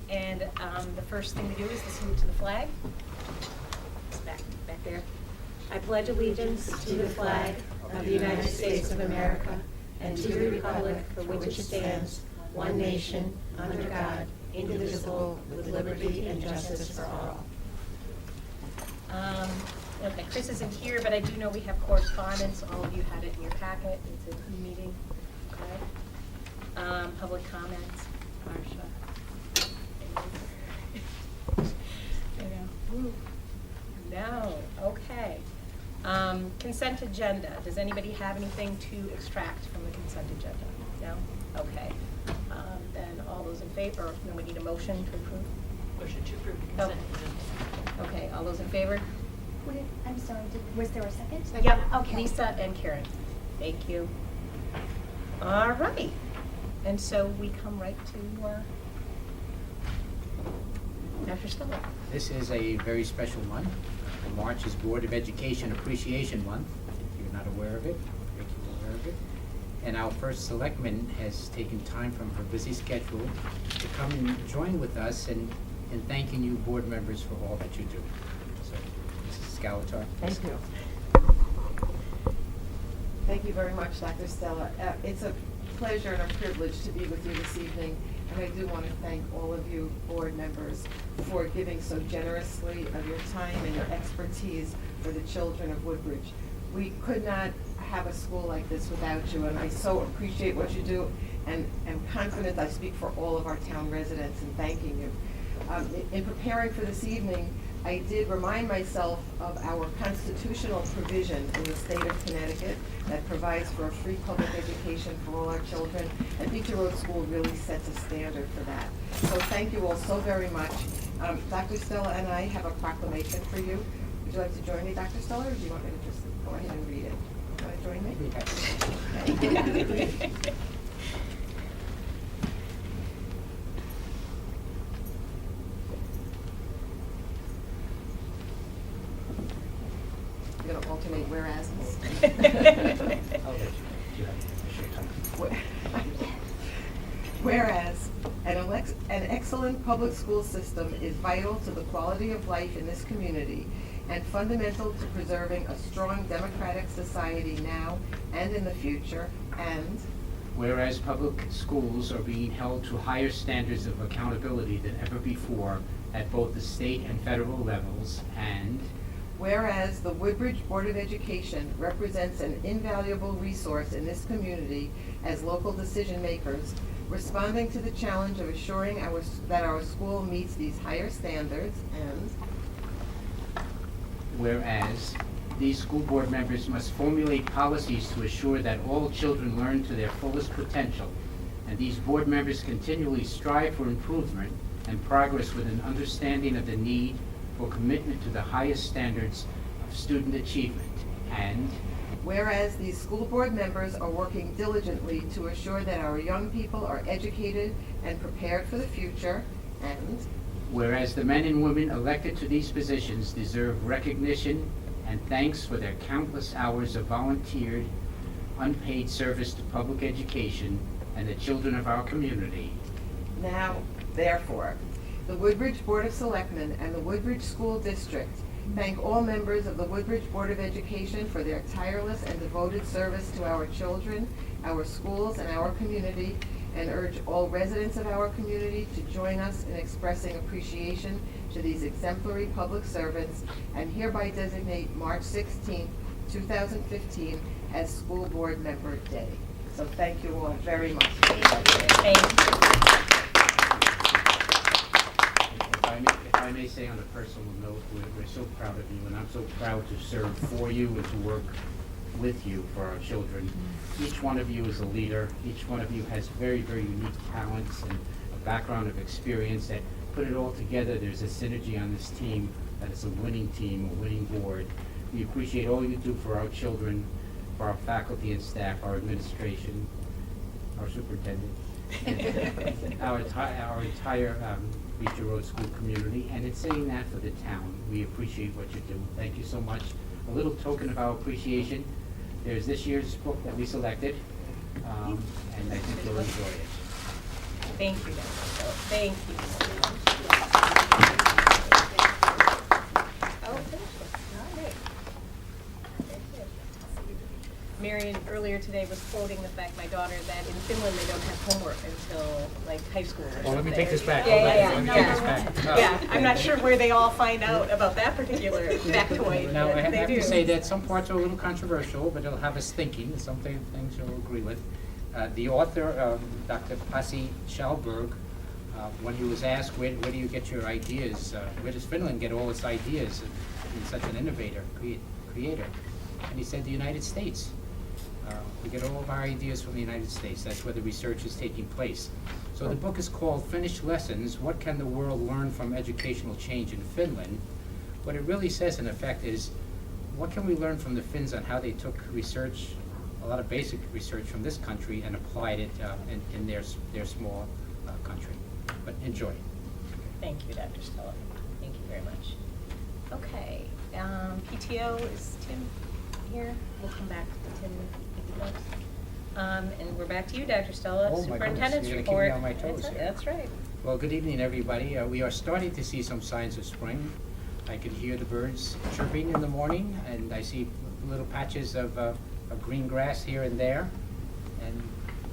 And the first thing to do is to salute to the flag. It's back there. I pledge allegiance to the flag of the United States of America and to the republic for which it stands, one nation, under God, indivisible, with liberty and justice for all. Okay, Chris isn't here, but I do know we have correspondence. All of you had it in your packet. It's a meeting. Okay. Public comments. Marsha. No. Okay. Consent agenda. Does anybody have anything to extract from the consent agenda? No? Okay. Then all those in favor, or no, we need a motion to approve? Motion to approve the consent agenda. Okay, all those in favor? I'm sorry, was there a second? Yep, Okay. Lisa and Karen. Thank you. All right. And so we come right to Dr. Stella. This is a very special month. March is Board of Education Appreciation Month. If you're not aware of it, make you aware of it. And our first selectman has taken time from her busy schedule to come and join with us in thanking you board members for all that you do. So, Mrs. Scalatar. Thank you. Thank you very much, Dr. Stella. It's a pleasure and a privilege to be with you this evening, and I do want to thank all of you board members for giving so generously of your time and your expertise for the children of Woodbridge. We could not have a school like this without you, and I so appreciate what you do, and am confident I speak for all of our town residents in thanking you. In preparing for this evening, I did remind myself of our constitutional provision in the state of Connecticut that provides for a free public education for all our children, and Beecher Road School really sets a standard for that. So thank you all so very much. Dr. Stella and I have a proclamation for you. Would you like to join me, Dr. Stella, or do you want me to just go ahead and read it? You want to join me? Okay. You're going to alternate whereases? I'll let you have your time. Whereas an excellent public school system is vital to the quality of life in this community and fundamental to preserving a strong democratic society now and in the future, and Whereas public schools are being held to higher standards of accountability than ever before at both the state and federal levels, and whereas the Woodbridge Board of Education represents an invaluable resource in this community as local decision makers, responding to the challenge of assuring that our school meets these higher standards, and whereas these school board members must formulate policies to assure that all children learn to their fullest potential, and these board members continually strive for improvement and progress with an understanding of the need for commitment to the highest standards of student achievement, and whereas these school board members are working diligently to assure that our young people are educated and prepared for the future, and whereas the men and women elected to these positions deserve recognition and thanks for their countless hours of volunteered, unpaid service to public education and the children of our community. now, therefore, the Woodbridge Board of Selectmen and the Woodbridge School District thank all members of the Woodbridge Board of Education for their tireless and devoted service to our children, our schools, and our community, and urge all residents of our community to join us in expressing appreciation to these exemplary public servants, and hereby designate March 16, 2015 as School Board Member Day. So thank you all very much. Thank you. If I may say on a personal note, we're so proud of you, and I'm so proud to serve for you and to work with you for our children. Each one of you is a leader. Each one of you has very, very unique talents and a background of experience that put it all together. There's a synergy on this team that is a winning team, a winning board. We appreciate all you do for our children, for our faculty and staff, our administration, our superintendent, and our entire Beecher Road School community. And in saying that for the town, we appreciate what you do. Thank you so much. A little token of our appreciation. There's this year's book that we selected, and I think you'll enjoy it. Thank you, Dr. Stella. Thank you. Oh, thank you. All right. Very good. Marion earlier today was quoting the fact, my daughter, that in Finland they don't have homework until like high school or something. Well, let me take this back. Yeah. Let me take this back. Yeah, I'm not sure where they all find out about that particular factoid, Now, I but they have do. to say that some parts are a little controversial, but it'll have us thinking, and some things you'll agree with. The author, Dr. Pasi Schallberg, when he was asked, where do you get your ideas? Where does Finland get all its ideas? He's such an innovator, creator. And he said the United States. We get all of our ideas from the United States. That's where the research is taking place. So the book is called Finnish Lessons, What Can the World Learn from Educational Change in Finland? What it really says, in effect, is what can we learn from the Finns on how they took research, a lot of basic research from this country, and applied it in their small country. But enjoy. Thank you, Dr. Stella. Thank you very much. Okay, PTO, is Tim here? We'll come back to Tim if he does. And we're back to you, Dr. Stella. Oh, my goodness, Superintendent's you're gonna report. keep me on my toes here. That's right. Well, good evening, everybody. We are starting to see some signs of spring. I can hear the birds chirping in the morning, and I see little patches of green grass here and there, and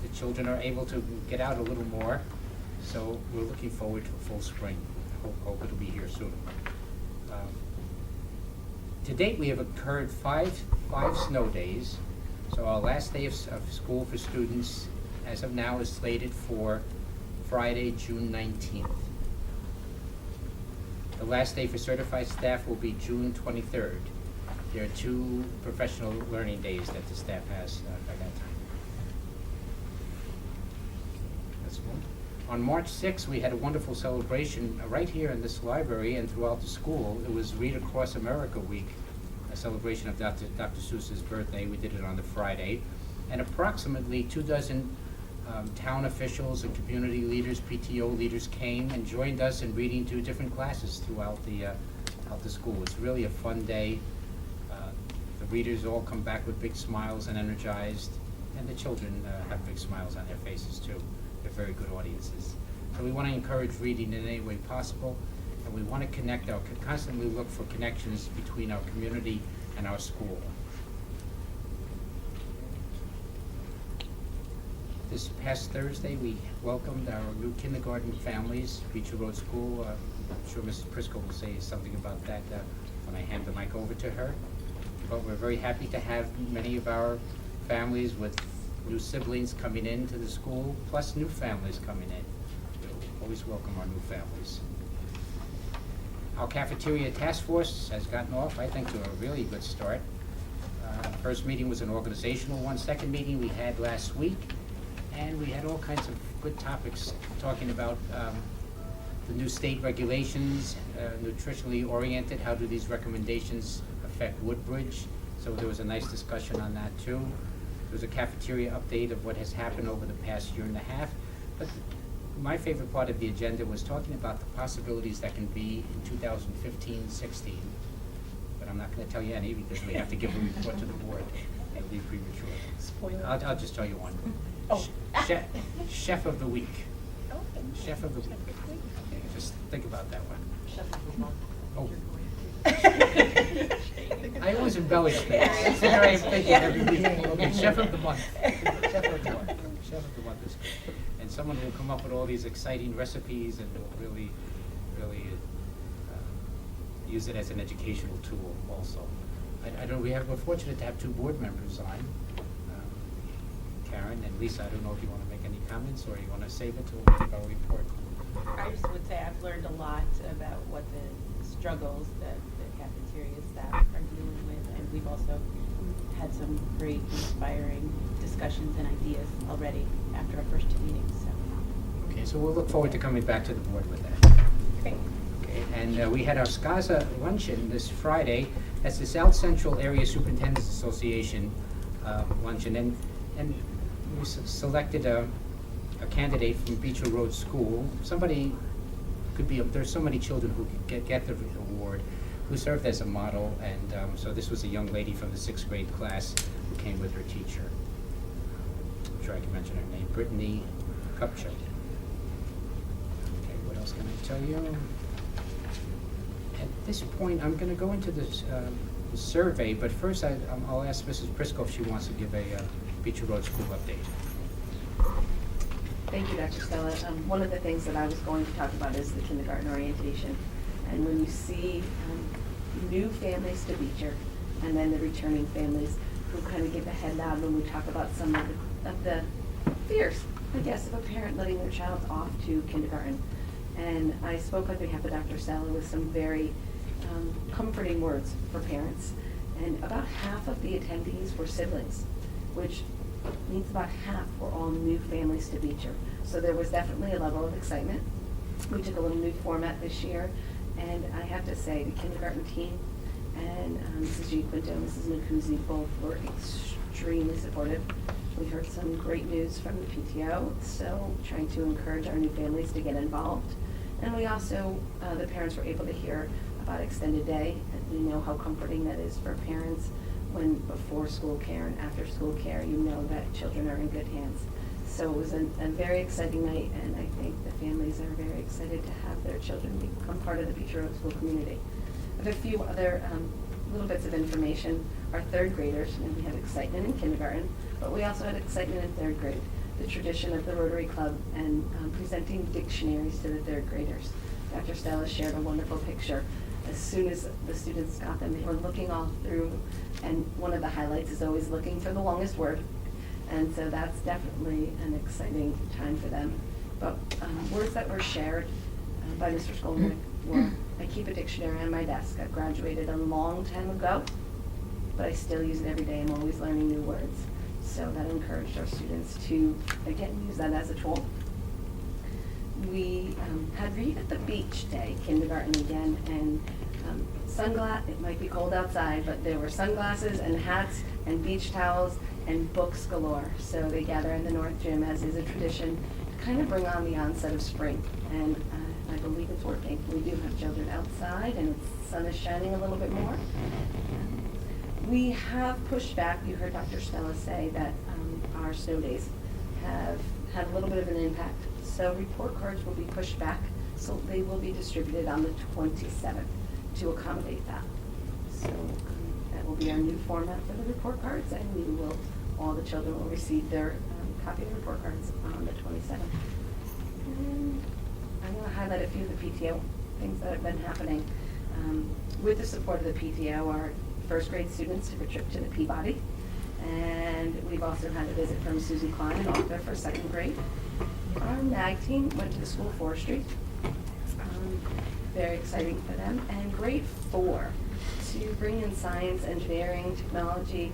the children are able to get out a little more. So we're looking forward to a full spring. Hope it'll be here soon. To date, we have occurred five snow days. So our last day of school for students, as of now, is slated for Friday, June 19th. The last day for certified staff will be June 23rd. There are 2 professional learning days that the staff has by that time. That's one. On March 6th, we had a wonderful celebration right here in this library and throughout the school. It was Read Across America Week, a celebration of Dr. Seuss's birthday. We did it on the Friday. And approximately 24 town officials and community leaders, PTO leaders came and joined us in reading 2 different classes throughout the school. It's really a fun day. The readers all come back with big smiles and energized, and the children have big smiles on their faces too. They're very good audiences. So we want to encourage reading in any way possible, and we want to constantly look for connections between our community and our school. This past Thursday, we welcomed our new kindergarten families, Beecher Road School. I'm sure Mrs. Prisco will say something about that when I hand the mic over to her. But we're very happy to have many of our families with new siblings coming into the school, plus new families coming in. We always welcome our new families. Our cafeteria task force has gotten off, I think, to a really good start. First meeting was an organizational one. Second meeting we had last week, and we had all kinds of good topics talking about the new state regulations, nutritionally oriented. How do these recommendations affect Woodbridge? So there was a nice discussion on that too. There was a cafeteria update of what has happened over the past year and a half. But my favorite part of the agenda was talking about the possibilities that can be in 2015-16. But I'm not going to tell you any because we have to give a report to the board. It'll be premature. Spoiler. I'll just tell you one. Oh. Chef of the week. Oh, Chef of the week. Okay, just think about that one. Chef of the month. Oh. Oh. I always embellish things. That's what I'm thinking every week. Okay, Chef of the month. Chef of the month. Chef of the month is good. And someone will come up with all these exciting recipes and will really use it as an educational tool also. We're fortunate to have 2 board members on. Karen and Lisa, I don't know if you want to make any comments or you want to save it till we give our report. I just would say I've learned a lot about what the struggles that the cafeteria staff are dealing with, and we've also had some great inspiring discussions and ideas already after our first 2 meetings. So. Okay, so we'll look forward to coming back to the board with that. Great. Okay, and we had our SCASA luncheon this Friday. That's the South Central Area Superintendents Association luncheon, and we selected a candidate from Beecher Road School. Somebody could be, there's so many children who get the award, who served as a model, and so this was a young lady from the 6th grade class who came with her teacher. I'm sure I can mention her name, Brittany Kupchak. can I tell you? At this point, I'm gonna go into this, the survey, but first I'll ask Mrs. Prisco if she wants to give a Beecher Road School update. Thank you, Dr. Stella. One of the things that I was going to talk about is the kindergarten orientation. And when you see new families to Beecher, and then the returning families who kind of give a head nod when we talk about some of the fears, I guess, of a parent letting their child off to kindergarten. And I spoke on behalf of Dr. Stella with some very comforting words for parents. And about half of the attendees were siblings, which means about half were all new families to Beecher. So there was definitely a level of excitement. We took a little new format this year, and I have to say the kindergarten team and Mrs. G. Quinto and Mrs. Nacuzzi both were extremely supportive. We heard some great news from the PTO, so trying to encourage our new families to get involved. And we also, the parents were able to hear about extended day, and we know how comforting that is for parents when before school care and after school care, you know that children are in good hands. So it was a very exciting night, and I think the families are very excited to have their children become part of the Beecher Road School community. I have a few other little bits of information. Our third graders, and we had excitement in kindergarten, but we also had excitement in third grade. The tradition of the Rotary Club and presenting dictionaries to the third graders. Dr. Stella shared a wonderful picture. As soon as the students got them, they were looking all through, and one of the highlights is always looking for the longest word. And so that's definitely an exciting time for them. But words that were shared by Mr. Skolnick were, I keep a dictionary on my desk. I graduated a long time ago, but I still use it every day. I'm always learning new words. So that encouraged our students to, again, use that as a tool. We had Read at the Beach Day, kindergarten again, and sunglasses, it might be cold outside, but there were sunglasses and hats and beach towels and books galore. So they gather in the North Gym, as is a tradition, to kind of bring on the onset of spring. And I believe it's working. We do have children outside, and the sun is shining a little bit more. We have pushed back. You heard Dr. Stella say that our snow days have had a little bit of an impact. So report cards will be pushed back, so they will be distributed on the 27th to accommodate that. So that will be our new format for the report cards, and all the children will receive their copy of the report cards on the 27th. And I'm going to highlight a few of the PTO things that have been happening. With the support of the PTO, our first grade students took a trip to the Peabody, and we've also had a visit from Susie Klein, an author for second grade. Our MAG team went to the school forestry. Very exciting for them. And grade 4, to bring in science, engineering, technology.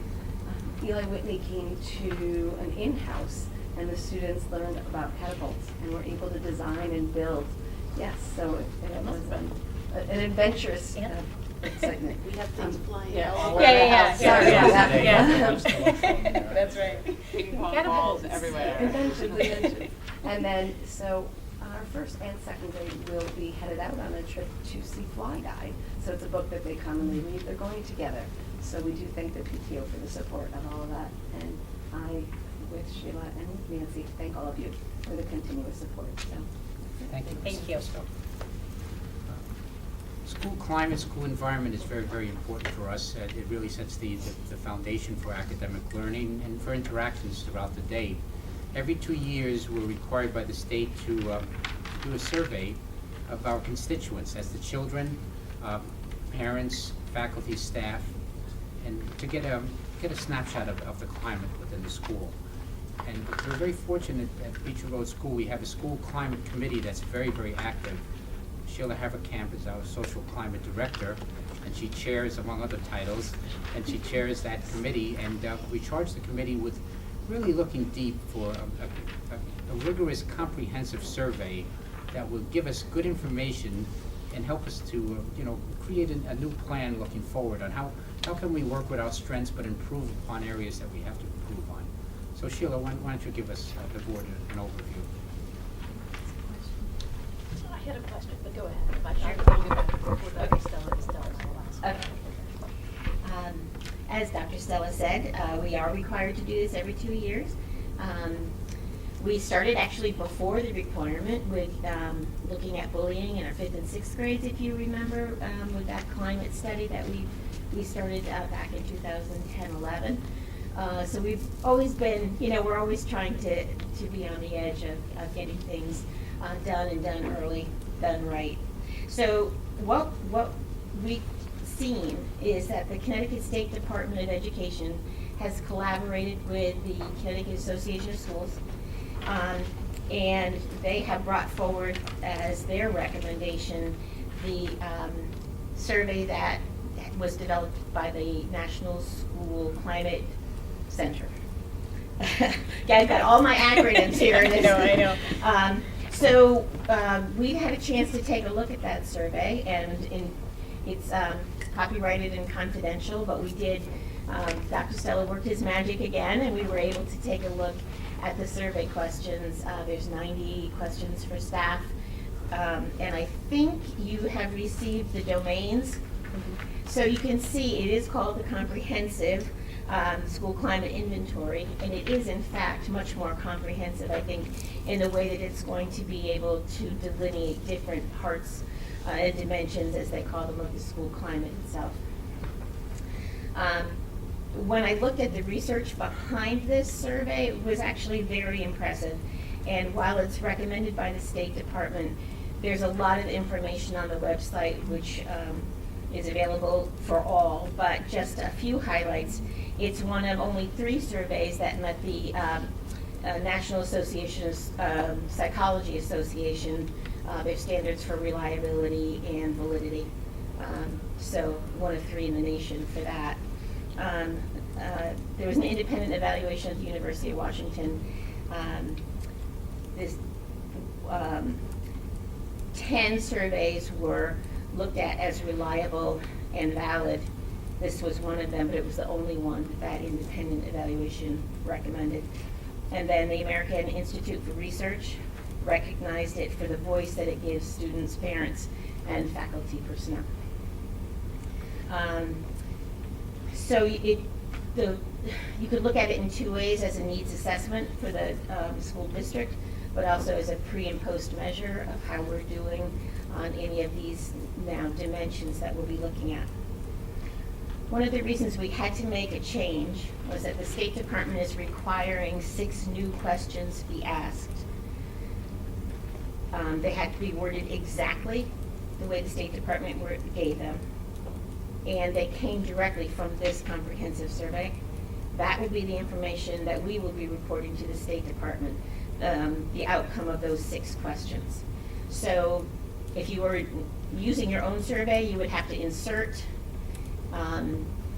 Eli Whitney came to an in-house, and the students learned about catapults and were able to design and build. Yes, so it was an adventurous excitement. We have things flying Yeah. all over Yeah, the yeah, house. yeah. Yeah. That's right. Ping pong balls everywhere. Inventions. And then, so our first and second grade will be headed out on a trip to see Fly Guy. So it's a book that they commonly read. They're going together. So we do thank the PTO for the support of all of that. And I, with Sheila and Nancy, thank all of you for the continuous support. So. Thank you. Thank Mrs. you. Prisco. School climate, school environment is very, very important for us. It really sets the foundation for academic learning and for interactions throughout the day. Every 2 years, we're required by the state to do a survey of our constituents, as the children, parents, faculty, staff, and to get a snapshot of the climate within the school. And we're very fortunate at Beecher Road School. We have a school climate committee that's very, very active. Sheila Haverkamp is our social climate director, and she chairs, among other titles, and she chairs that committee. And we charge the committee with really looking deep for a rigorous, comprehensive survey that will give us good information and help us to, create a new plan looking forward on how can we work with our strengths but improve upon areas that we have to improve on. So Sheila, why don't you give us, the board, an overview? I had a question, but go ahead. I'm not sure. I'll go back before Dr. Stella's last. Okay. As Dr. Stella said, we are required to do this every 2 years. We started actually before the requirement with looking at bullying in our 5th and 6th grades, if you remember, with that climate study that we started back in 2010-11. So we've always been, we're always trying to be on the edge of getting things done and done early, done right. So what we've seen is that the Connecticut State Department of Education has collaborated with the Connecticut Association of Schools, and they have brought forward as their recommendation the survey that was developed by the National School Climate Center. Yeah, I've got all my acronyms here. I know. So we've had a chance to take a look at that survey, and it's copyrighted and confidential, but we did, Dr. Stella worked his magic again, and we were able to take a look at the survey questions. There's 90 questions for staff, and I think you have received the domains. So you can see it is called the Comprehensive School Climate Inventory, and it is in fact much more comprehensive, I think, in the way that it's going to be able to delineate different parts and dimensions, as they call them, of the school climate itself. When I looked at the research behind this survey, it was actually very impressive. And while it's recommended by the State Department, there's a lot of information on the website which is available for all, but just a few highlights. It's one of only 3 surveys that met the National Association of Psychology Association, their standards for reliability and validity. So one of 3 in the nation for that. There was an independent evaluation at the University of Washington. 10 surveys were looked at as reliable and valid. This was one of them, but it was the only one that independent evaluation recommended. And then the American Institute for Research recognized it for the voice that it gives students, parents, and faculty personnel. So you could look at it in 2 ways: as a needs assessment for the school district, but also as a pre and post measure of how we're doing on any of these now dimensions that we'll be looking at. One of the reasons we had to make a change was that the State Department is requiring 6 new questions be asked. They had to be worded exactly the way the State Department gave them, and they came directly from this comprehensive survey. That will be the information that we will be reporting to the State Department, the outcome of those 6 questions. So if you were using your own survey, you would have to insert,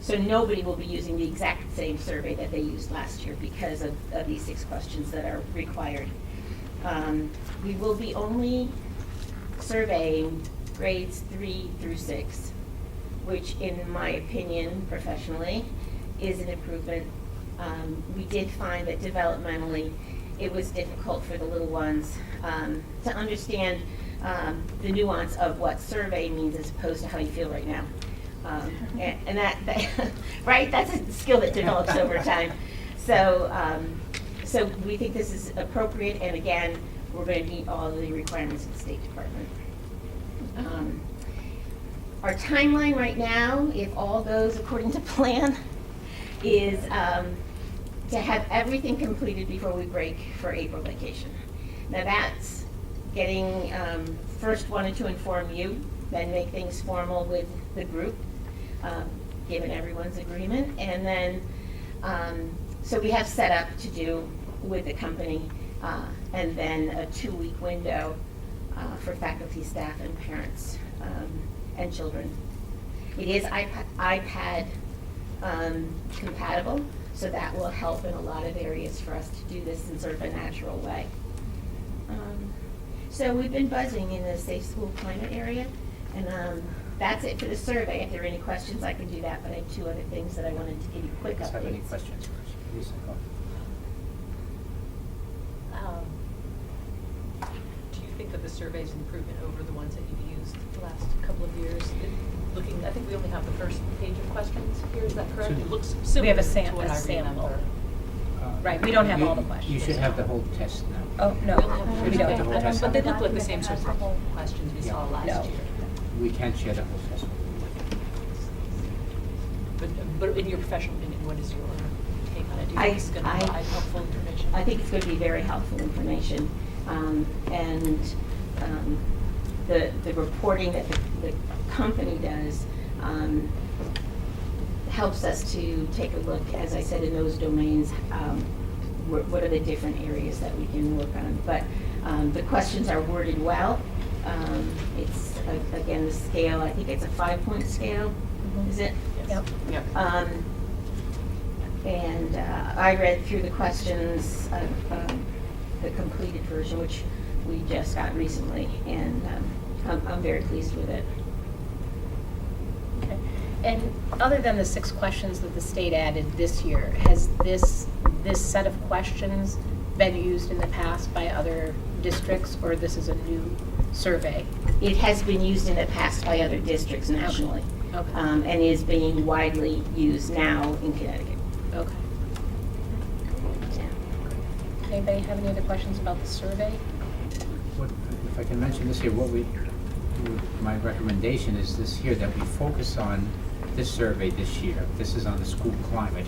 so nobody will be using the exact same survey that they used last year because of these 6 questions that are required. We will be only surveying grades 3 through 6, which in my opinion, professionally, is an improvement. We did find that developmentally, it was difficult for the little ones to understand the nuance of what survey means as opposed to how you feel right now. And that right, that's a skill that develops over time. So we think this is appropriate, and again, we're going to meet all of the requirements of the State Department. Our timeline right now, if all goes according to plan, is to have everything completed before we break for April vacation. Now that's getting, first wanted to inform you, then make things formal with the group, given everyone's agreement, and then, so we have set up to do with the company, and then a 2-week window for faculty, staff, and parents, and children. It is iPad compatible, so that will help in a lot of areas for us to do this in sort of a natural way. So we've been buzzing in the Safe School Climate area, and that's it for the survey. If there are any questions, I can do that, but I have 2 other things that I wanted to give you quick Let's have any updates. questions first. Lisa, go. Do you think that the survey's an improvement over the ones that you've used the last couple of years? Looking, I think we only have the first page of questions here, is that correct? So- It looks We similar have a to what I sample. remember. Right, we don't have all the You questions. should have the whole test now. Oh, no, We'll have- we Should have the don't. whole test. But they look like the same sorts of questions we Yeah. saw last No. year. We can't share the whole test with But in your professional opinion, what is your take on it? Do you I- think it's going to I- provide helpful information? I think it's going to be very helpful information. And the reporting that the company does helps us to take a look, as I said, in those domains, what are the different areas that we can work on. But the questions are worded well. It's, again, the scale, I think it's a 5-point scale, is it? Yep. Yep. And I read through the questions, the completed version, which we just got recently, and I'm very pleased with it. Okay. And other than the 6 questions that the state added this year, has this set of questions been used in the past by other districts, or this is a new survey? It has been used in the past by other districts nationally, Okay. and is being widely used now in Connecticut. Okay. Yeah. Anybody have any other questions about the survey? What, if I can mention this here, my recommendation is this here, that we focus on this survey this year. This is on the school climate.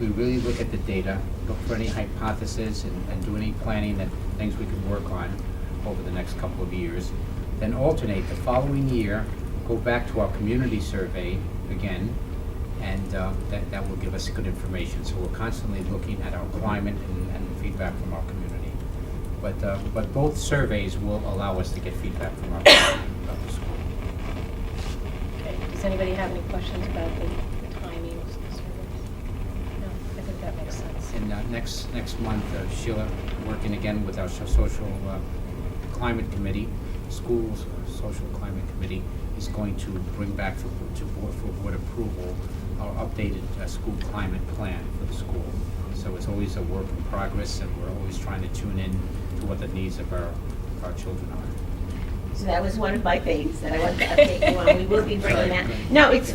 We really look at the data, look for any hypotheses, and do any planning, that things we could work on over the next couple of years. Then alternate the following year, go back to our community survey again, and that will give us good information. So we're constantly looking at our climate and feedback from our community. But both surveys will allow us to get feedback from our community about the school. Okay. Does anybody have any questions about the timing of the surveys? No, I think that makes sense. And next month, Sheila, working again with our social climate committee, schools social climate committee, is going to bring back for board approval our updated school climate plan for the school. So it's always a work in progress, and we're always trying to tune in to what the needs of our children are. So that was one of my things that I wanted to update you on. We will be bringing that. No, it's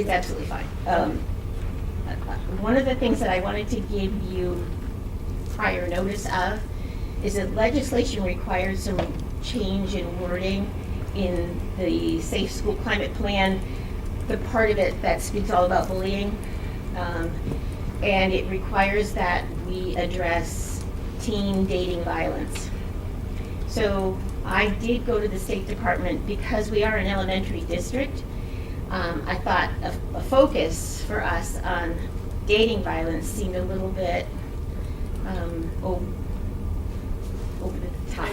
absolutely fine. One of the things that I wanted to give you prior notice of is that legislation requires some change in wording in the Safe School Climate Plan, the part of it that speaks all about bullying. And it requires that we address teen dating violence. So I did go to the State Department because we are an elementary district. I thought a focus for us on dating violence seemed a little bit over the top.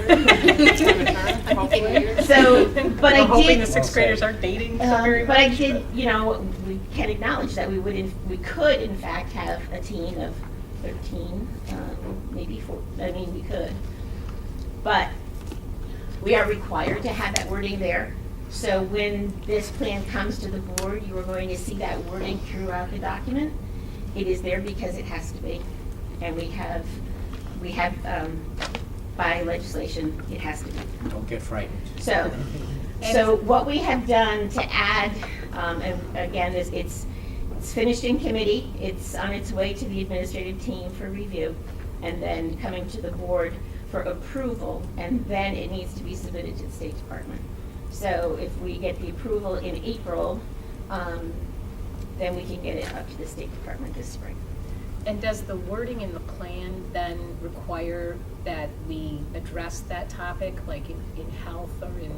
So, but I We're hoping the did, 6th graders aren't dating so very but I much. did, we can acknowledge that we could in fact have a teen of 13, maybe 14, we could. But we are required to have that wording there. So when this plan comes to the board, you are going to see that wording throughout the document. It is there because it has to be. And we have, by legislation, it has to be. Don't get frightened. So what we have done to add, and again, is it's finished in committee, it's on its way to the administrative team for review, and then coming to the board for approval, and then it needs to be submitted to the State Department. So if we get the approval in April, then we can get it up to the State Department this spring. And does the wording in the plan then require that we address that topic, like in health or in,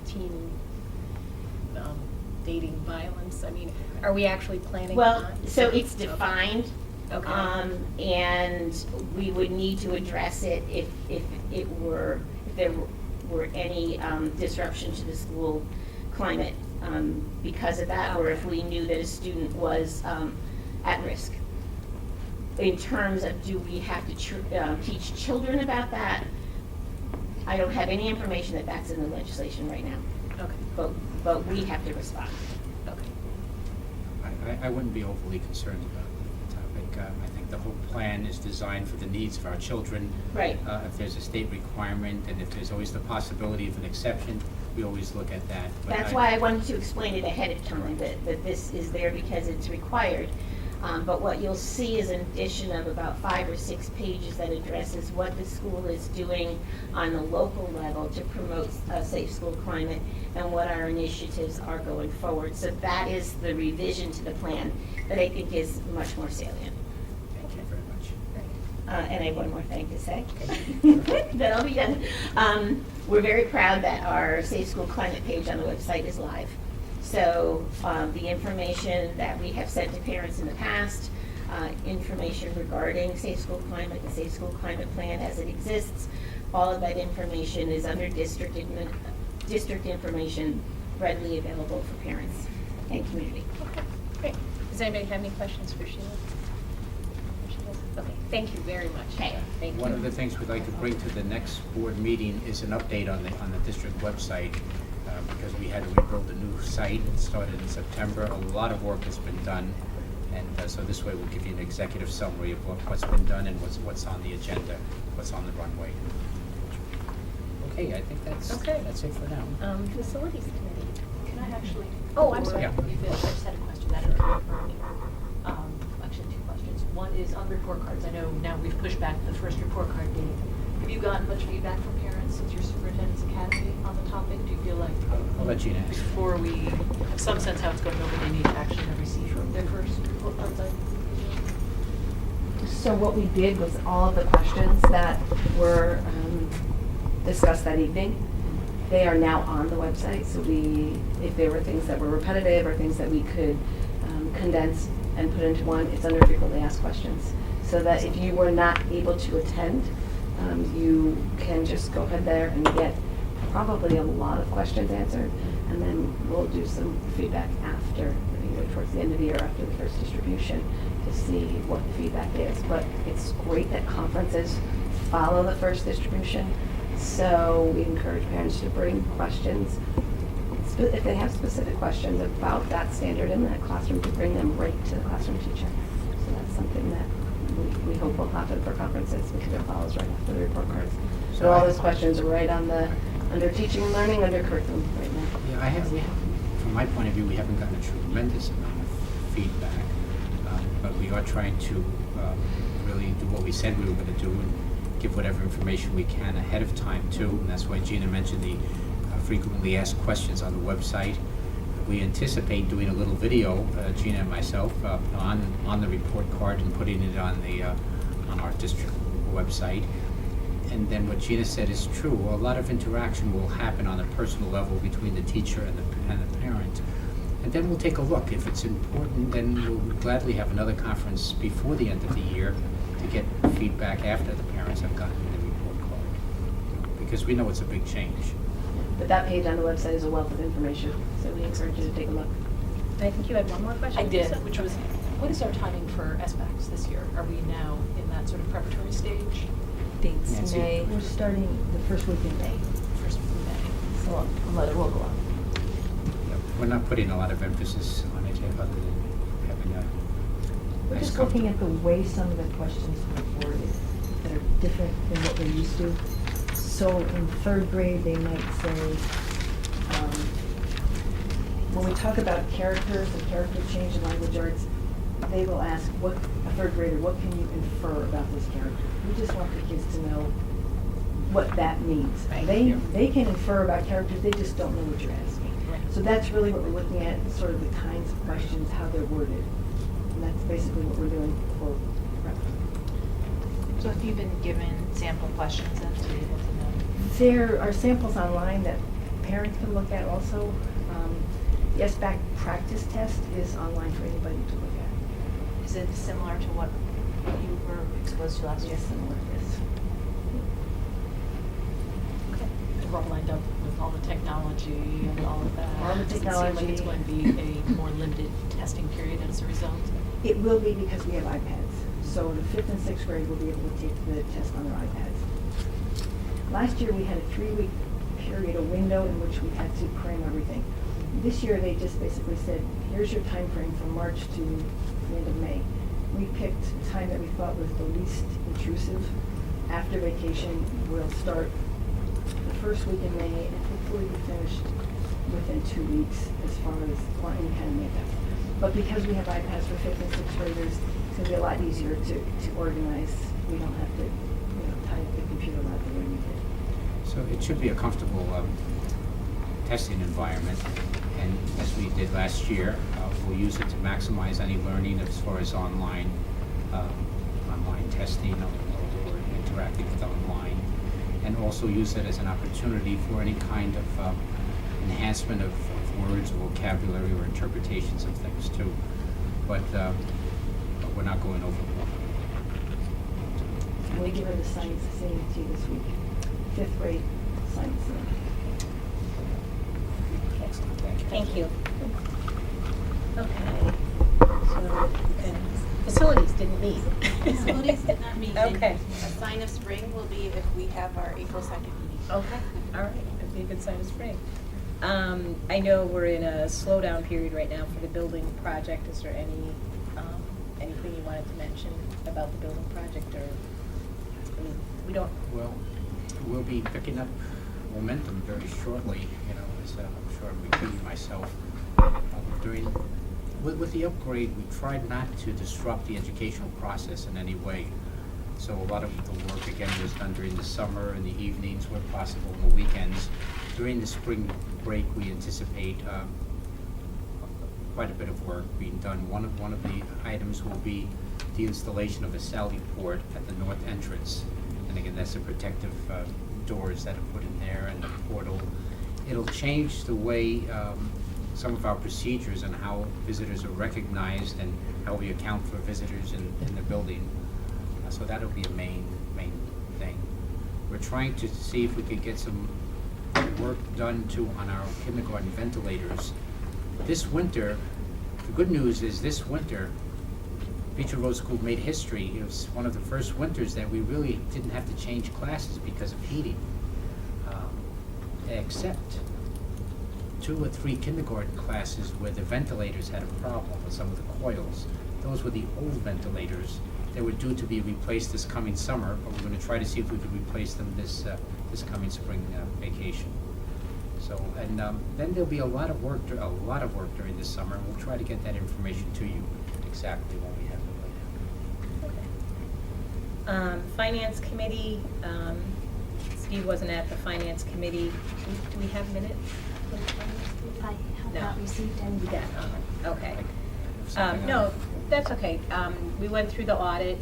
teen dating violence? I mean, are we actually planning Well, on? so it's defined, Okay. and we would need to address it if there were any disruption to the school climate because of that, or if we knew that a student was at risk. In terms of, do we have to teach children about that? I don't have any information that that's in the legislation right now, Okay, but we have to respond. okay. I wouldn't be overly concerned about the topic. I think the whole plan is designed for the needs of our children. Right. If there's a state requirement, and if there's always the possibility of an exception, we always look at that. But That's why I wanted to explain it ahead of time, that this is there because it's required. But what you'll see is an addition of about 5 or 6 pages that addresses what the school is doing on the local level to promote a safe school climate and what our initiatives are going forward. So that is the revision to the plan that I think is much more salient. Thank you very much. And I have one more thing to say. Then I'll be done. We're very proud that our Safe School Climate page on the website is live. So the information that we have sent to parents in the past, information regarding Safe School Climate, the Safe School Climate Plan as it exists, all of that information is under district information, readily available for parents and community. Okay, great. Does anybody have any questions for Sheila? Okay, thank you very much. Okay. Thank you. One of the things we'd like to bring to the next board meeting is an update on the district website, because we had to rebuild a new site. It started in September. A lot of work has been done, and so this way we'll give you an executive summary of what's been done and what's on the agenda, what's on the runway. Okay, I think that's it for now. Facilities Committee. Can I actually? Oh, I'm sorry. Yeah. You finish? I just had a question that occurred for me. Actually, 2 questions. One is on report cards. I know now we've pushed back the first report card date. Have you gotten much feedback from parents since your Superintendent's Academy on the topic? Do you feel like I'll let Gina answer. before we have some sense how it's going over, they need to actually have received their first report cards? So what we did was all of the questions that were discussed that evening, they are now on the website. So if there were things that were repetitive or things that we could condense and put into one, it's under frequently asked questions. So that if you were not able to attend, you can just go ahead there and get probably a lot of questions answered, and then we'll do some feedback after, towards the end of the year after the first distribution to see what the feedback is. But it's great that conferences follow the first distribution, so we encourage parents to bring questions. If they have specific questions about that standard in that classroom, to bring them right to the classroom teacher. So that's something that we hope will happen for conferences, because it follows right after the report cards. So all those questions are right on under teaching and learning, under curriculum right now. Yeah, from my point of view, we haven't gotten a tremendous amount of feedback, but we are trying to really do what we said we were going to do and give whatever information we can ahead of time too. And that's why Gina mentioned the frequently asked questions on the website. We anticipate doing a little video, Gina and myself, on the report card and putting it on our district website. And then what Gina said is true. A lot of interaction will happen on a personal level between the teacher and the parent. And then we'll take a look. If it's important, then we'll gladly have another conference before the end of the year to get feedback after the parents have gotten the report card. Because we know it's a big change. But that page on the website is a wealth of information, so we encourage you to take a look. I think you had one more question. I did, Lisa? which was, what is our timing for SBACs this year? Are we now in that sort of preparatory stage? Dates Nancy? May. We're starting the first week in May, First of May? so I'll let it roll on. Yep. We're not putting a lot of emphasis on it other than having a We're nice just looking at the comfortable- way some of the questions are worded that are different than what we're used to. So in 3rd grade, they might say, when we talk about characters and character change in language arts, they will ask, a 3rd grader, what can you infer about this character? We just want the kids to know what that means. Right. They can infer about characters, they just don't know what you're asking. Right. So that's really what we're looking at, sort of the kinds of questions, how they're worded. And that's basically what we're doing for prep. So if you've been given sample questions then to be able to know? There are samples online that parents can look at also. The SBAC practice test is online for anybody to look at. Is it similar to what you were exposed to last year? Yes, similar, yes. Okay. And we're all lined up with all the technology and all of that. All the Does it seem like technology. it's going to be a more limited testing period as a result? It will be because we have iPads. So the 5th and 6th grade will be able to take the test on their iPads. Last year, we had a 3-week period, a window in which we had to cram everything. This year, they just basically said, here's your time frame from March to the end of May. We picked a time that we thought was the least intrusive. After vacation, we'll start the first week in May and hopefully be finished within 2 weeks as far as any kind of makeup. But because we have iPads for 5th and 6th graders, it's gonna be a lot easier to organize. We don't have to, tie up the computer lab the way we did. So it should be a comfortable testing environment, and as we did last year, we'll use it to maximize any learning as far as online testing or interacting with online, and also use it as an opportunity for any kind of enhancement of words or vocabulary or interpretations of things too. But we're not going overboard. And we give her the science CMT this week, 5th grade science. Excellent, thank you. Thank you. Okay. So, facilities didn't meet. Facilities did not meet. Okay. A sign of spring will be if we have our April 2nd meeting. Okay, all right, that'd be a good sign of spring. I know we're in a slowdown period right now for the building project. Is there anything you wanted to mention about the building project, or, I mean, we don't, Well, we'll be picking up momentum very shortly, as I'm sure I'm repeating myself. With the upgrade, we tried not to disrupt the educational process in any way. So a lot of the work, again, was done during the summer, in the evenings, where possible, on the weekends. During the spring break, we anticipate quite a bit of work being done. One of the items will be the installation of a sally port at the north entrance. And again, that's the protective doors that are put in there and the portal. It'll change the way some of our procedures and how visitors are recognized and how we account for visitors in the building. So that'll be a main thing. We're trying to see if we could get some work done too on our kindergarten ventilators. This winter, the good news is this winter, Beecher Road School made history. It was one of the first winters that we really didn't have to change classes because of heating, except 2 or 3 kindergarten classes where the ventilators had a problem with some of the coils. Those were the old ventilators. They were due to be replaced this coming summer, but we're going to try to see if we could replace them this coming spring vacation. So, and then there'll be a lot of work during this summer, and we'll try to get that information to you exactly when we have it laid out. Finance committee, Steve wasn't at the finance committee. Do we have minutes for the finance committee? I have No. not received any. We don't, okay. Something No, on- that's okay. We went through the audit,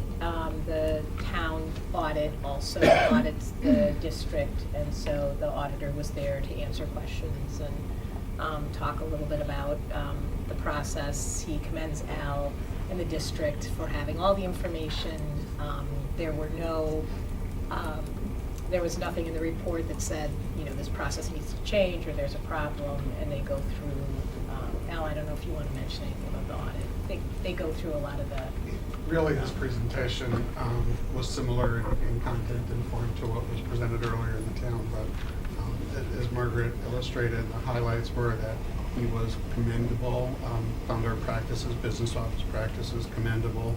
the town audit also audits the district, and so the auditor was there to answer questions and talk a little bit about the process. He commends Al and the district for having all the information. There was nothing in the report that said, this process needs to change or there's a problem, and they go through, Al, I don't know if you want to mention anything about the audit. They go through a lot of the. Really, this presentation was similar in content and form to what was presented earlier in the town, but as Margaret illustrated, the highlights were that he was commendable, found our practices, business office practices commendable.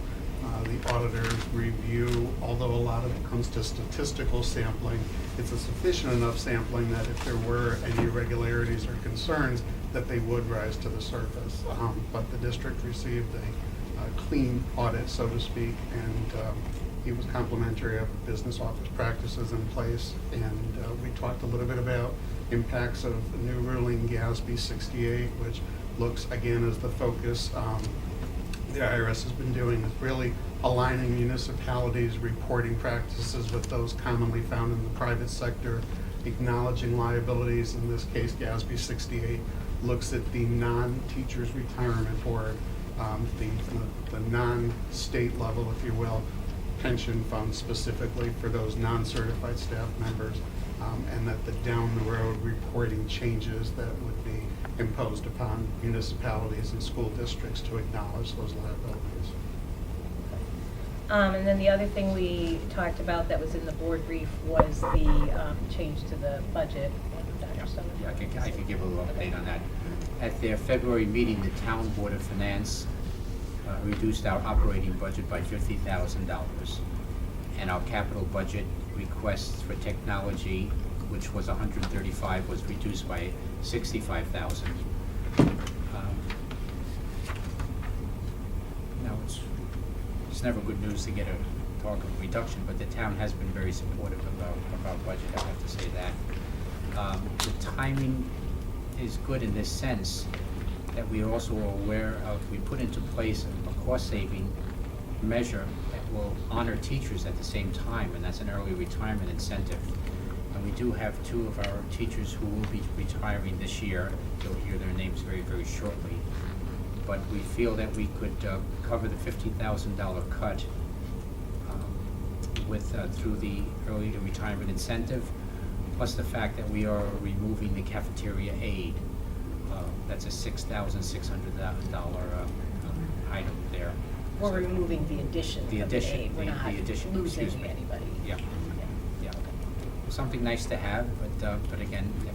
The auditor's review, although a lot of it comes to statistical sampling, it's a sufficient enough sampling that if there were any irregularities or concerns, that they would rise to the surface. But the district received a clean audit, so to speak, and he was complimentary of the business office practices in place. And we talked a little bit about impacts of the new ruling GASB 68, which looks again as the focus the IRS has been doing, is really aligning municipalities' reporting practices with those commonly found in the private sector, acknowledging liabilities. In this case, GASB 68 looks at the non-teachers retirement board, the non-state level, if you will, pension fund specifically for those non-certified staff members, and that the down-the-road reporting changes that would be imposed upon municipalities and school districts to acknowledge those liabilities. And then the other thing we talked about that was in the board brief was the change to the budget. Dr. Summer? Yeah, I can give a little update on that. At their February meeting, the Town Board of Finance reduced our operating budget by $50,000. And our capital budget requests for technology, which was $135,000, was reduced by $65,000. it's never good news to get a talk of reduction, but the town has been very supportive of our budget, I have to say that. The timing is good in this sense, that we also are aware of, we put into place a cost-saving measure that will honor teachers at the same time, and that's an early retirement incentive. And we do have 2 of our teachers who will be retiring this year. You'll hear their names very, very shortly. But we feel that we could cover the $50,000 cut through the early retirement incentive, plus the fact that we are removing the cafeteria aid. That's a $6,600 item there. We're removing the addition The of the addition, aid. We're the not addition, losing excuse me. anybody. Yeah, yeah. Something nice to have, but again, if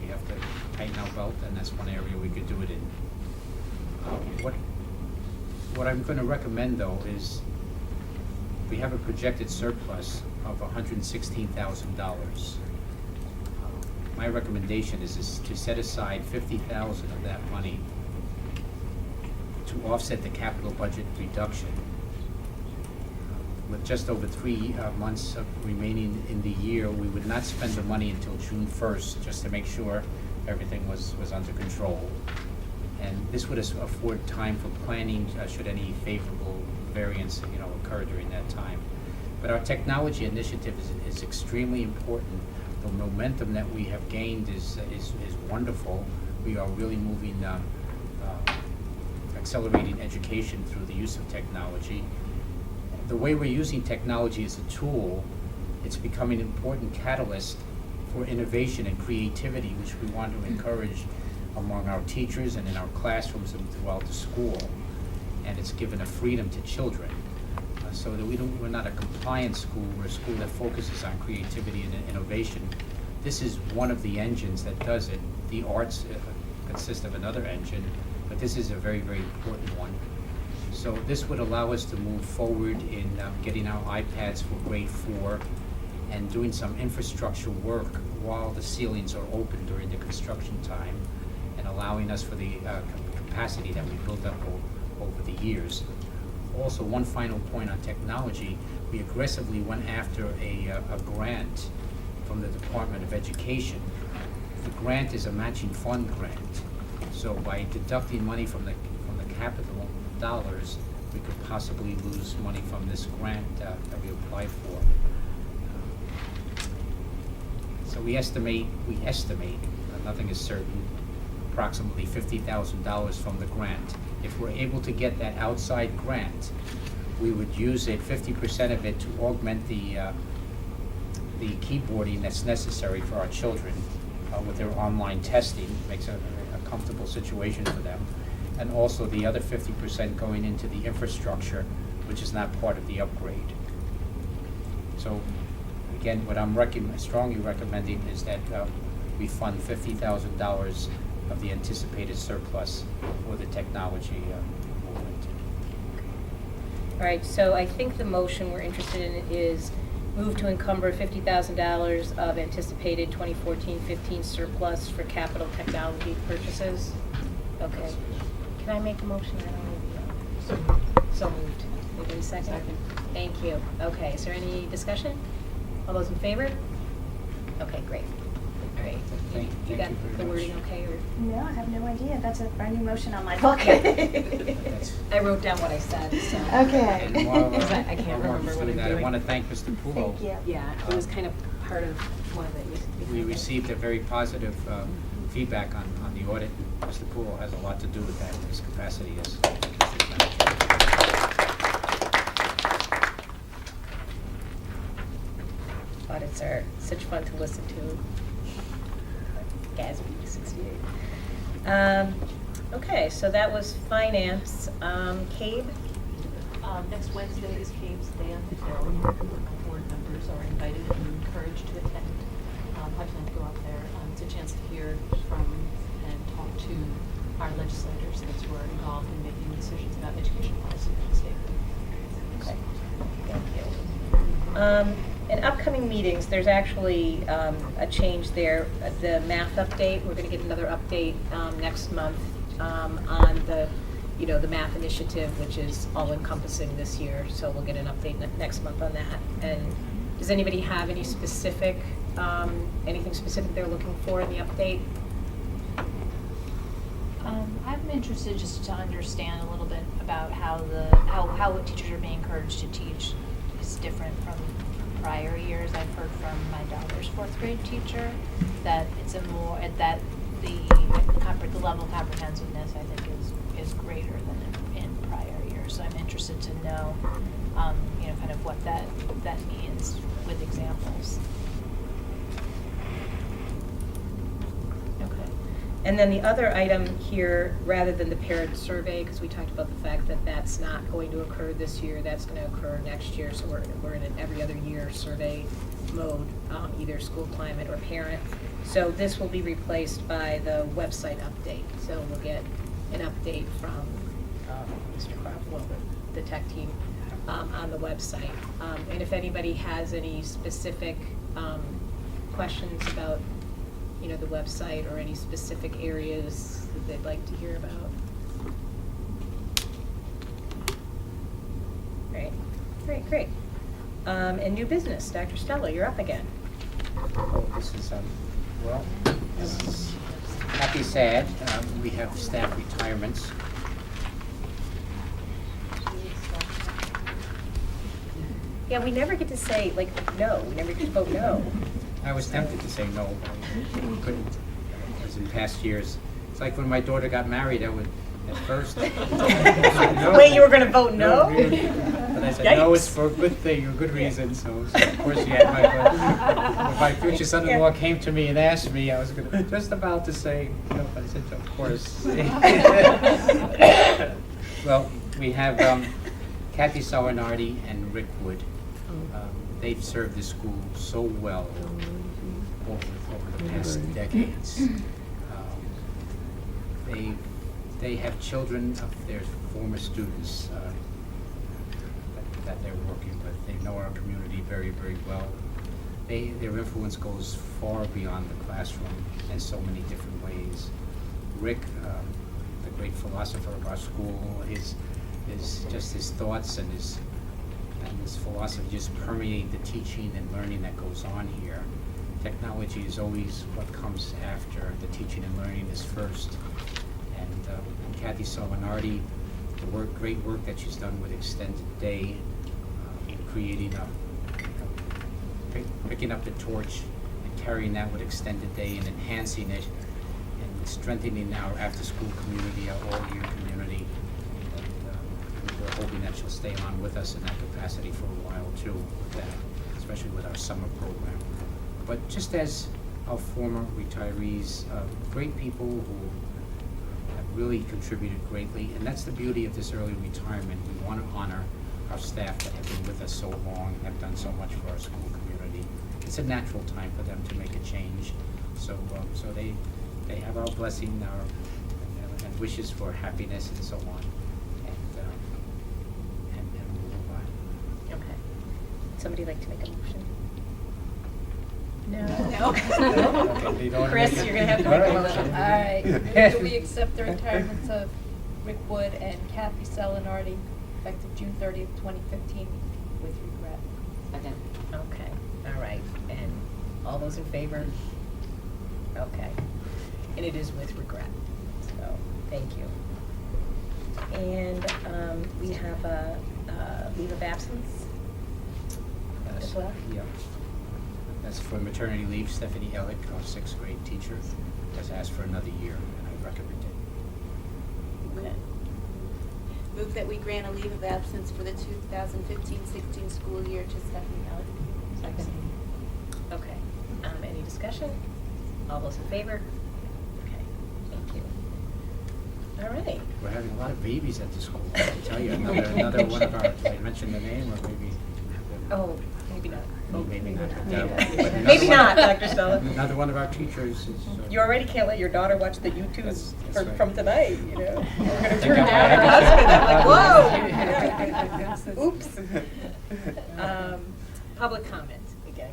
we have to tighten our belt, then that's one area we could do it in. What I'm gonna recommend though is, we have a projected surplus of $116,000. My recommendation is to set aside $50,000 of that money to offset the capital budget reduction. With just over 3 months of remaining in the year, we would not spend the money until June 1st, just to make sure everything was under control. And this would afford time for planning, should any favorable variance, occur during that time. But our technology initiative is extremely important. The momentum that we have gained is wonderful. We are really moving, accelerating education through the use of technology. The way we're using technology as a tool, it's becoming an important catalyst for innovation and creativity, which we want to encourage among our teachers and in our classrooms and throughout the school. And it's given a freedom to children, so that we're not a compliance school, we're a school that focuses on creativity and innovation. This is one of the engines that does it. The arts consist of another engine, but this is a very, very important one. So this would allow us to move forward in getting our iPads for grade 4 and doing some infrastructure work while the ceilings are open during the construction time, and allowing us for the capacity that we built up over the years. Also, one final point on technology, we aggressively went after a grant from the Department of Education. The grant is a matching fund grant, so by deducting money from the capital dollars, we could possibly lose money from this grant that we applied for. So we estimate, nothing is certain, approximately $50,000 from the grant. If we're able to get that outside grant, we would use it, 50% of it, to augment the keyboarding that's necessary for our children with their online testing. Makes a comfortable situation for them. And also the other 50% going into the infrastructure, which is not part of the upgrade. So again, what I'm strongly recommending is that we fund $50,000 of the anticipated surplus for the technology movement. All right, so I think the motion we're interested in is move to encumber $50,000 of anticipated 2014-15 surplus for capital technology purchases. Okay. Can I make a motion? I don't know. So moved. Anybody second? Second. Thank you. Okay, is there any discussion? All those in favor? Okay, great. Great. Thank You got you very the much. wording okay, or? No, I have no idea. That's a brand new motion on my book. That's- I wrote down what I said, so. Okay. And while, I can't while remember Mark's what doing I'm that, I doing. want to thank Mr. Pulo. Thank you. Yeah, it was kind of part of one of the. We received a very positive feedback on the audit. Mr. Pulo has a lot to do with that in his capacity as district manager. Audits are such fun to listen to. GASB 68. Okay, so that was finance. CABE? Next Wednesday is CABE's Day on the Hill. Board members are invited and encouraged to attend. I plan to go out there. It's a chance to hear from and talk to our legislators since we're involved in making decisions about education policy for the state. Okay, thank you. In upcoming meetings, there's actually a change there. The math update, we're going to get another update next month on the the math initiative, which is all encompassing this year, so we'll get an update next month on that. And does anybody have any specific, anything specific they're looking for in the update? I'm interested just to understand a little bit about how what teachers are being encouraged to teach is different from prior years. I've heard from my daughter's 4th grade teacher that it's a more, that the level of comprehensiveness, I think, is greater than in prior years. So I'm interested to know, kind of what that means with examples. Okay. And then the other item here, rather than the parent survey, because we talked about the fact that that's not going to occur this year, that's going to occur next year, so we're in an every other year survey mode, either school climate or parent. So this will be replaced by the website update. So we'll get an update from Mr. Croft, well, the tech team, on the website. And if anybody has any specific questions about the website or any specific areas that they'd like to hear about. Great. And new business, Dr. Stella, you're up again. Oh, this is, this is happy, sad. We have staff retirements. Yeah, we never get to say, no. We never get to vote no. I was tempted to say no, but I couldn't, as in past years. It's like when my daughter got married, I would, at first, I said no. Wait, you were going to vote no? But I said, no, it's for a good thing, a good reason, so of course, yeah, when my future son-in-law came to me and asked me, I was just about to say, no, but I said, of course. Well, we have Kathy Salinardi and Rick Wood. They've served the school so well over the past decades. They have children of their former students that they're working with. They know our community very, very well. Their influence goes far beyond the classroom in so many different ways. Rick, the great philosopher of our school, his thoughts and his philosophy just permeate the teaching and learning that goes on here. Technology is always what comes after. The teaching and learning is first. And Kathy Salinardi, the great work that she's done with Extended Day, in creating picking up the torch and carrying that with Extended Day and enhancing it and strengthening our after-school community, our all-year community. We're hoping that she'll stay on with us in that capacity for a while too, with that, especially with our summer program. But just as our former retirees, great people who have really contributed greatly, and that's the beauty of this early retirement. We want to honor our staff that have been with us so long, have done so much for our school community. It's a natural time for them to make a change. So they have our blessing, and wishes for happiness and so on. Okay. Somebody like to make a motion? No. Chris, you're going to have to make a motion. All right. Do we accept the retirements of Rick Wood and Kathy Salinardi effective June 30th, 2015 with regret? Second. Okay, all right. And all those in favor? Okay. And it is with regret. So, thank you. And we have a leave of absence as well? Yeah. That's for maternity leave. Stephanie Ellick, our 6th grade teacher, has asked for another year, and I recommend it. Okay. Move that we grant a leave of absence for the 2015-16 school year to Stephanie Elliott. Second. Okay. Any discussion? All those in favor? Okay, thank you. All right. We're having a lot of babies at the school. I can tell you, another one of our, did I mention the name, or maybe? Oh, maybe not. Oh, maybe not. Maybe not, Dr. Stella. Another one of our teachers is. You already can't let your daughter watch the YouTube That's right. from tonight, you know? We're going to think turn I down her had to husband. I'm like, whoa! Oops. Public comment again.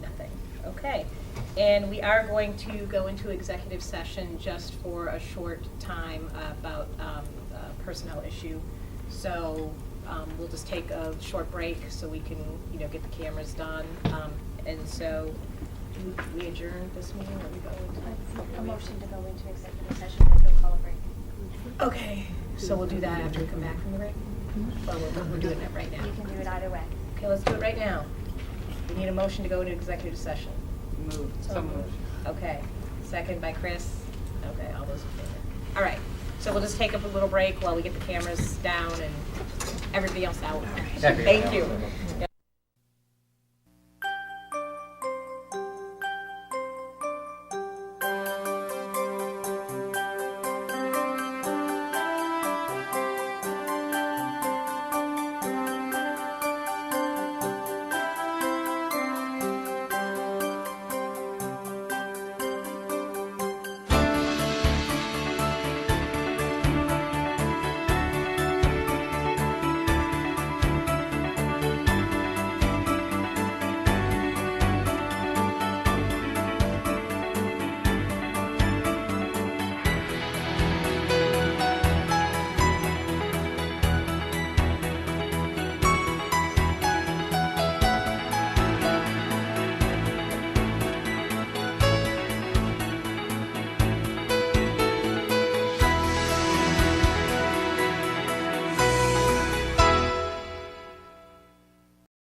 Nothing. Okay. And we are going to go into executive session just for a short time about a personnel issue. So we'll just take a short break so we can, get the cameras done. And so, do we adjourn this meeting or we go into? A motion to go into executive session, then you'll call a break. Okay, so we'll do that after we come back from the break? Or we're doing it right now? You can do it either way. Okay, let's do it right now. We need a motion to go into executive session. So moved. Okay, second by Chris. Okay, all those in favor. All right, so we'll just take up a little break while we get the cameras down and everybody else out. Second. Thank you.